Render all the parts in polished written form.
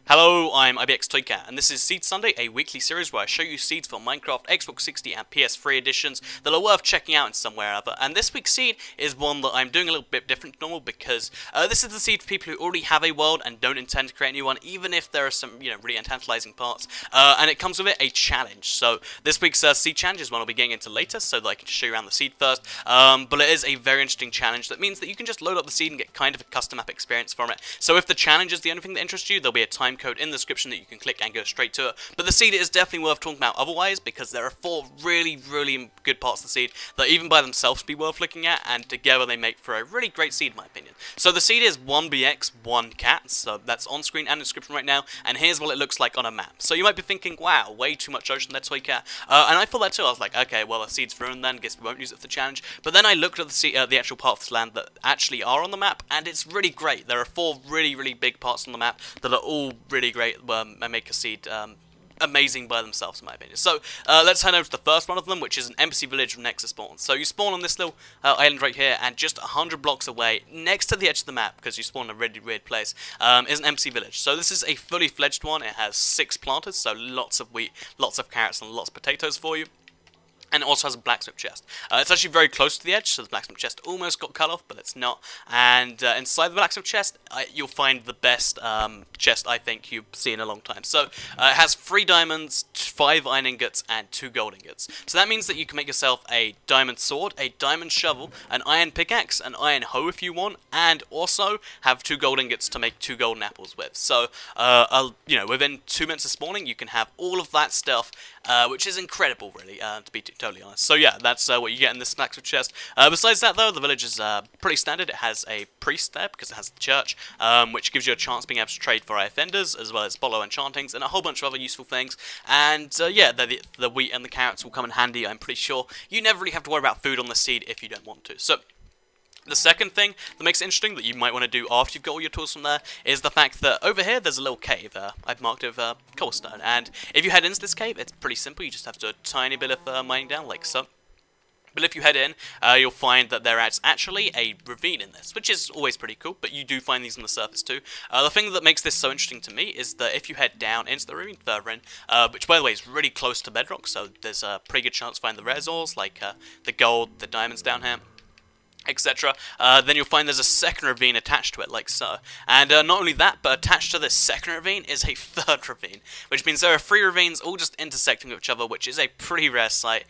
Hello, I'm IBXToyCat, and this is Seed Sunday, a weekly series where I show you seeds for Minecraft, Xbox 60 and PS3 editions that are worth checking out in some way or other. And this week's seed is one that I'm doing a little bit different to normal because this is the seed for people who already have a world and don't intend to create a new one, even if there are some, really tantalizing parts. And it comes with it a challenge. So this week's seed challenge is one I'll be getting into later, so that I can just show you around the seed first. But it is a very interesting challenge that means that you can just load up the seed and get kind of a custom map experience from it. So if the challenge is the only thing that interests you, there'll be a time code in the description that you can click and go straight to it. But the seed is definitely worth talking about otherwise, because there are 4 really good parts of the seed that even by themselves be worth looking at, and together they make for a really great seed in my opinion. So the seed is 1BX 1cat, so that's on screen and in the description right now, and here's what it looks like on a map. So you might be thinking, wow, way too much ocean there, Toycat. And I thought that too. I was like, okay, well the seed's ruined then, guess we won't use it for the challenge. But then I looked at the actual parts of the land that actually are on the map, and it's really great. There are 4 really big parts on the map that are all really great and make a seed amazing by themselves, in my opinion. So let's head over to the first one of them, which is an embassy village from next to spawn. So you spawn on this little island right here, and just 100 blocks away, next to the edge of the map, because you spawn in a really weird place, is an embassy village. So this is a fully fledged one. It has 6 planters, so lots of wheat, lots of carrots, and lots of potatoes for you. And it also has a blacksmith chest. It's actually very close to the edge, so the blacksmith chest almost got cut off, but it's not. And inside the blacksmith chest, you'll find the best chest I think you've seen in a long time. So it has 3 diamonds, 5 iron ingots, and 2 gold ingots. So that means that you can make yourself a diamond sword, a diamond shovel, an iron pickaxe, an iron hoe if you want, and also have 2 gold ingots to make 2 golden apples with. So, within 2 minutes of spawning, you can have all of that stuff, which is incredible, really, to be totally honest. So yeah, that's what you get in this blacksmith chest. Besides that though, the village is pretty standard. It has a priest there because it has the church, which gives you a chance of being able to trade for vendors, as well as follow enchantings, and a whole bunch of other useful things. And yeah, the wheat and the carrots will come in handy, I'm pretty sure. You never really have to worry about food on the seed if you don't want to. So the second thing that makes it interesting that you might want to do after you've got all your tools from there is the fact that over here there's a little cave. I've marked it with cobblestone, and if you head into this cave, it's pretty simple. You just have to do a tiny bit of mining down like so. But if you head in, you'll find that there is actually a ravine in this, which is always pretty cool, but you do find these on the surface too. The thing that makes this so interesting to me is that if you head down into the ravine further in, which by the way is really close to bedrock, so there's a pretty good chance to find the rare ores, like the gold, the diamonds down here, etc. Then you'll find there's a second ravine attached to it, like so. And not only that, but attached to this second ravine is a third ravine, which means there are 3 ravines all just intersecting with each other, which is a pretty rare sight,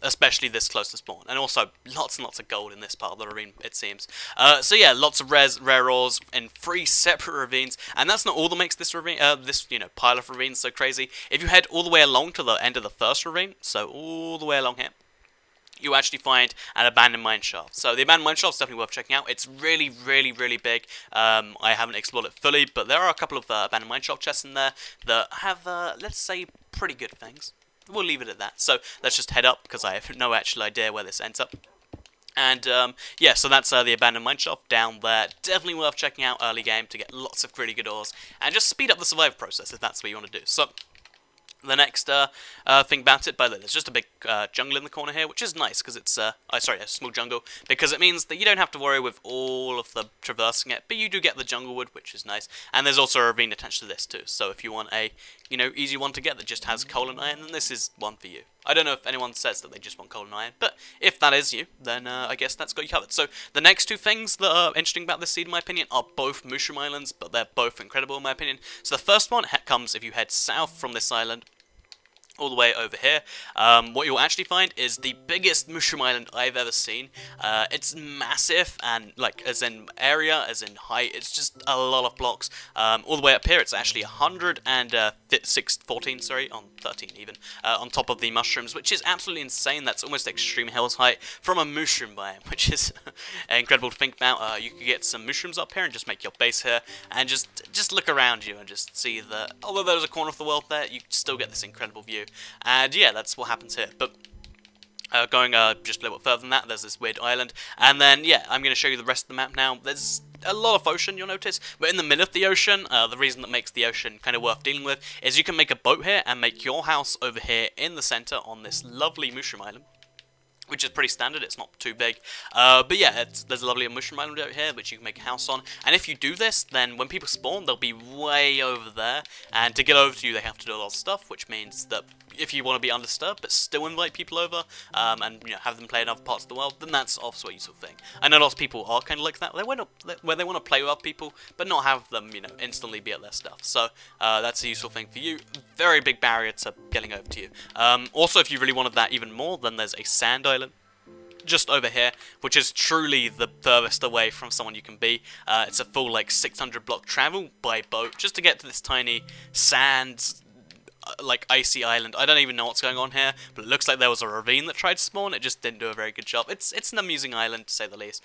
especially this close to spawn. And also, lots and lots of gold in this part of the ravine, it seems. So yeah, lots of rare ores in 3 separate ravines, and that's not all that makes this ravine, pile of ravines so crazy. If you head all the way along to the end of the first ravine, so all the way along here, you actually find an abandoned mine shaft. So the abandoned mine shaft is definitely worth checking out. It's really big. I haven't explored it fully, but there are a couple of abandoned mine shaft chests in there that have, let's say, pretty good things. We'll leave it at that. So let's just head up, because I have no actual idea where this ends up. And yeah, so that's the abandoned mine shaft down there. Definitely worth checking out early game to get lots of really good ores, and just speed up the survival process if that's what you want to do. So the next thing about it, by the way, there's just a big jungle in the corner here, which is nice because it's, a small jungle, because it means that you don't have to worry with all of the traversing it, but you do get the jungle wood, which is nice. And there's also a ravine attached to this too, so if you want a, easy one to get that just has coal and iron, then this is one for you. I don't know if anyone says that they just want coal and iron, but if that is you, then I guess that's got you covered. So the next 2 things that are interesting about this seed, in my opinion, are both Mooshroom islands, but they're both incredible in my opinion. So the first one comes if you head south from this island, all the way over here. What you'll actually find is the biggest Mooshroom island I've ever seen. It's massive, and like as in area, as in height, it's just a lot of blocks. All the way up here, it's actually 114, sorry, on 13 even, on top of the mushrooms, which is absolutely insane. That's almost extreme hills height from a mushroom biome, which is incredible to think about. You could get some mushrooms up here and just make your base here, and just look around you and just see that although there's a corner of the world there, you still get this incredible view. And yeah, that's what happens here. But going just a little bit further than that, there's this weird island. And then, yeah, I'm going to show you the rest of the map now. There's a lot of ocean, you'll notice. But in the middle of the ocean, the reason that makes the ocean kind of worth dealing with is you can make a boat here and make your house over here in the center on this lovely Mooshroom island. which is pretty standard. It's not too big, but yeah, there's a lovely Mooshroom island out here which you can make a house on, and if you do this, then when people spawn, they'll be way over there, and to get over to you they have to do a lot of stuff, which means that if you want to be undisturbed but still invite people over, and have them play in other parts of the world, then that's also a useful thing. I know lots of people are kind of like that, where they want to play with other people but not have them instantly be at their stuff, so that's a useful thing for you. Very big barrier to getting over to you. Also, if you really wanted that even more, then there's a sand island just over here, which is truly the furthest away from someone you can be. It's a full like 600 block travel by boat just to get to this tiny sand like icy island. I don't even know what's going on here, but it looks like there was a ravine that tried to spawn. It just didn't do a very good job. It's an amusing island, to say the least.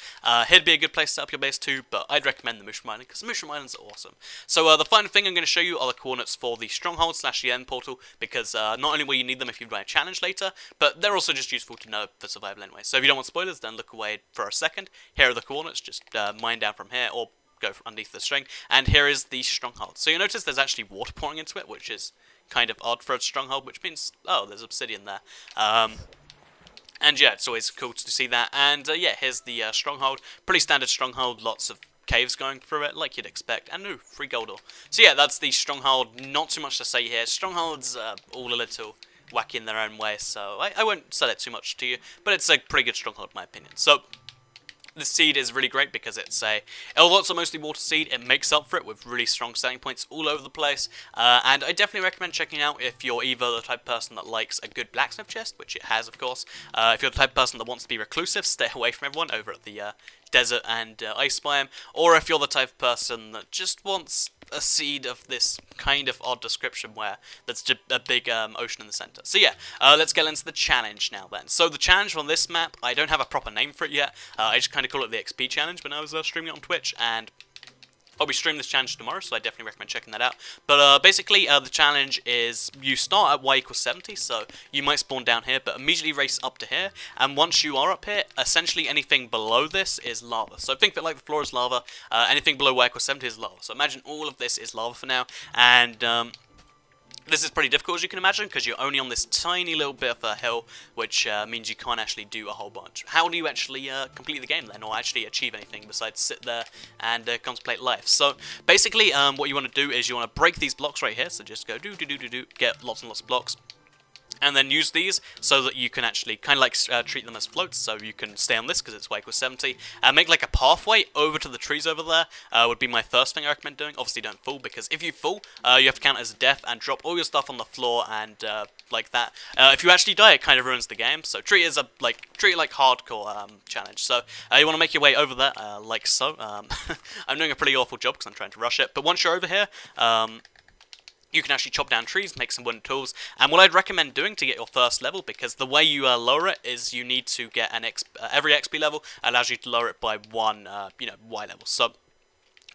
Here'd be a good place to set up your base too, but I'd recommend the Mooshroom Island, because the Mooshroom Islands are awesome. So the final thing I'm going to show you are the coordinates for the stronghold / the end portal, because not only will you need them if you run a challenge later, but they're also just useful to know for survival anyway. So if you don't want spoilers, then look away for a second. Here are the coordinates, just mine down from here, or go underneath the string, and here is the stronghold. So you notice there's actually water pouring into it, which is kind of odd for a stronghold, which means, oh, there's obsidian there. And yeah, it's always cool to see that. And yeah, here's the stronghold. Pretty standard stronghold, lots of caves going through it, like you'd expect. And ooh, free gold ore. So yeah, that's the stronghold. Not too much to say here. Strongholds all a little wacky in their own way, so I won't sell it too much to you, but it's a pretty good stronghold in my opinion. So the seed is really great because although it's a mostly water seed, it makes up for it with really strong selling points all over the place. And I definitely recommend checking out if you're either the type of person that likes a good blacksmith chest, which it has, of course. If you're the type of person that wants to be reclusive, stay away from everyone over at the desert and ice biome. Or if you're the type of person that just wants a seed of this kind of odd description where there's just a big ocean in the center. So yeah, let's get into the challenge now then. So the challenge on this map, I don't have a proper name for it yet. I just kind of call it the XP challenge when I was streaming it on Twitch, and I'll be streaming this challenge tomorrow, so I definitely recommend checking that out. But basically, the challenge is you start at y = 70, so you might spawn down here, but immediately race up to here. And once you are up here, essentially anything below this is lava. So think of it like the floor is lava. Anything below y = 70 is lava. So imagine all of this is lava for now. And this is pretty difficult, as you can imagine, because you're only on this tiny little bit of a hill, which means you can't actually do a whole bunch. How do you actually complete the game then, or actually achieve anything besides sit there and contemplate life? So basically, what you want to do is you want to break these blocks right here. So just go get lots and lots of blocks, and then use these so that you can actually kind of like treat them as floats, so you can stay on this because it's y = 70, and make like a pathway over to the trees over there would be my first thing I recommend doing. Obviously don't fall, because if you fall, you have to count it as a death and drop all your stuff on the floor and like that. If you actually die, it kind of ruins the game, so treat it like hardcore challenge. So you want to make your way over there like so. I'm doing a pretty awful job because I'm trying to rush it, but once you're over here, you can actually chop down trees, make some wooden tools, and what I'd recommend doing to get your first level, because the way you lower it is you need to get an every XP level allows you to lower it by one, Y level. So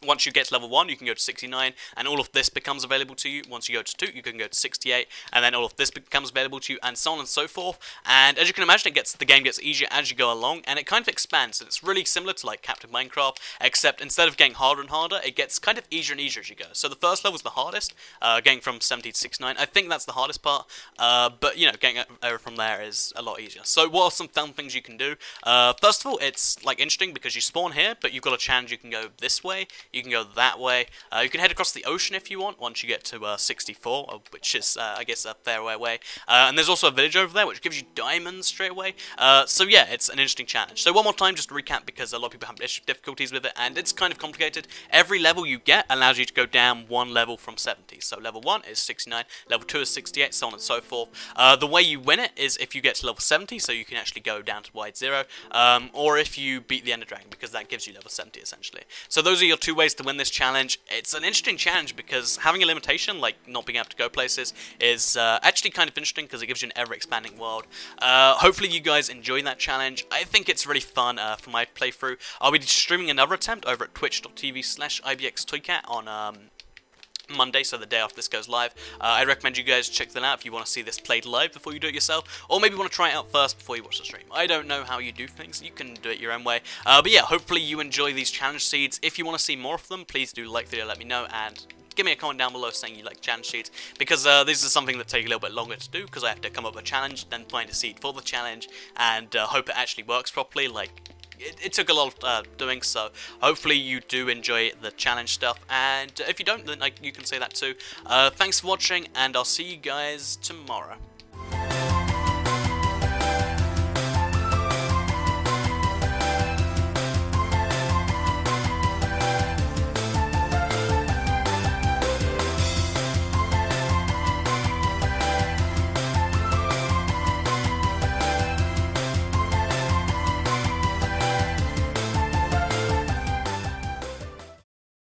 once you get to level 1, you can go to 69, and all of this becomes available to you. Once you go to 2, you can go to 68, and then all of this becomes available to you, and so on and so forth. And as you can imagine, the game gets easier as you go along, and it kind of expands. It's really similar to like Captain Minecraft, except instead of getting harder and harder, it gets kind of easier and easier as you go. So the first level is the hardest, getting from 70 to 69. I think that's the hardest part, but getting over from there is a lot easier. So what are some fun things you can do? First of all, it's like interesting because you spawn here, but you've got a challenge. You can go this way. You can go that way. You can head across the ocean if you want, once you get to 64, which is, I guess, a fair way. And there's also a village over there, which gives you diamonds straight away. So yeah, it's an interesting challenge. So one more time, just to recap, because a lot of people have difficulties with it, and it's kind of complicated. Every level you get allows you to go down one level from 70. So level 1 is 69, level 2 is 68, so on and so forth. The way you win it is if you get to level 70, so you can actually go down to wide 0, or if you beat the Ender Dragon, because that gives you level 70 essentially. So those are your two ways to win this challenge. It's an interesting challenge because having a limitation, like not being able to go places, is actually kind of interesting because it gives you an ever-expanding world. Hopefully you guys enjoy that challenge. I think it's really fun for my playthrough. I'll be streaming another attempt over at twitch.tv/IBXToycat on Monday, so the day after this goes live. I recommend you guys check that out if you want to see this played live before you do it yourself, or maybe you want to try it out first before you watch the stream. I don't know how you do things, you can do it your own way. But yeah, hopefully you enjoy these challenge seeds. If you want to see more of them, please do like the video, let me know, and give me a comment down below saying you like challenge seeds, because this is something that take a little bit longer to do, because I have to come up with a challenge, then find a seed for the challenge, and hope it actually works properly. Like, it took a lot of doing, so hopefully you do enjoy the challenge stuff, and if you don't, then you can say that too. Thanks for watching, and I'll see you guys tomorrow.